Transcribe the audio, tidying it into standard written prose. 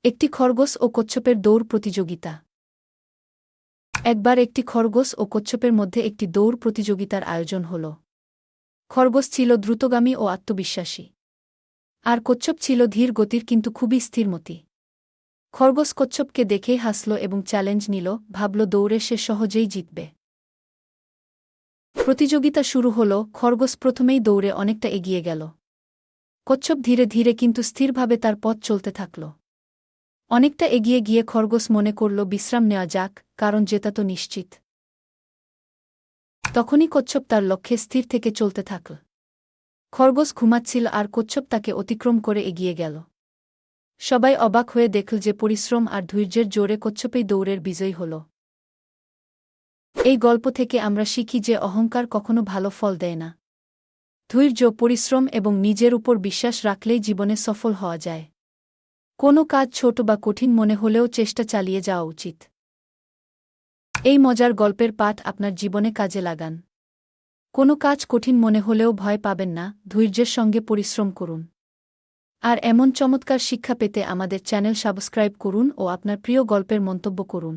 একটি খরগোশ ও কচ্ছপের দৌড় প্রতিযোগিতা। একবার একটি খরগোশ ও কচ্ছপের মধ্যে একটি দৌড় প্রতিযোগিতার আয়োজন হল। খরগোশ ছিল দ্রুতগামী ও আত্মবিশ্বাসী, আর কচ্ছপ ছিল ধীর গতির কিন্তু খুবই স্থিরমতি। খরগোশ কচ্ছপকে দেখেই হাসল এবং চ্যালেঞ্জ নিল, ভাবল দৌড়ে সে সহজেই জিতবে। প্রতিযোগিতা শুরু হল। খরগোশ প্রথমেই দৌড়ে অনেকটা এগিয়ে গেল। কচ্ছপ ধীরে ধীরে কিন্তু স্থিরভাবে তার পথ চলতে থাকল। অনেকটা এগিয়ে গিয়ে খরগোশ মনে করল বিশ্রাম নেওয়া যাক, কারণ জেতা তো নিশ্চিত। তখনই কচ্ছপ তার লক্ষ্যে স্থির থেকে চলতে থাকল। খরগোশ ঘুমাচ্ছিল আর কচ্ছপ তাকে অতিক্রম করে এগিয়ে গেল। সবাই অবাক হয়ে দেখল যে পরিশ্রম আর ধৈর্যের জোরে কচ্ছপেই দৌড়ের বিজয়ী হল। এই গল্প থেকে আমরা শিখি যে অহংকার কখনো ভালো ফল দেয় না। ধৈর্য, পরিশ্রম এবং নিজের উপর বিশ্বাস রাখলেই জীবনে সফল হওয়া যায়। কোনো কাজ ছোট বা কঠিন মনে হলেও চেষ্টা চালিয়ে যাওয়া উচিত। এই মজার গল্পের পাঠ আপনার জীবনে কাজে লাগান। কোনো কাজ কঠিন মনে হলেও ভয় পাবেন না, ধৈর্যের সঙ্গে পরিশ্রম করুন। আর এমন চমৎকার শিক্ষা পেতে আমাদের চ্যানেল সাবস্ক্রাইব করুন ও আপনার প্রিয় গল্পের মন্তব্য করুন।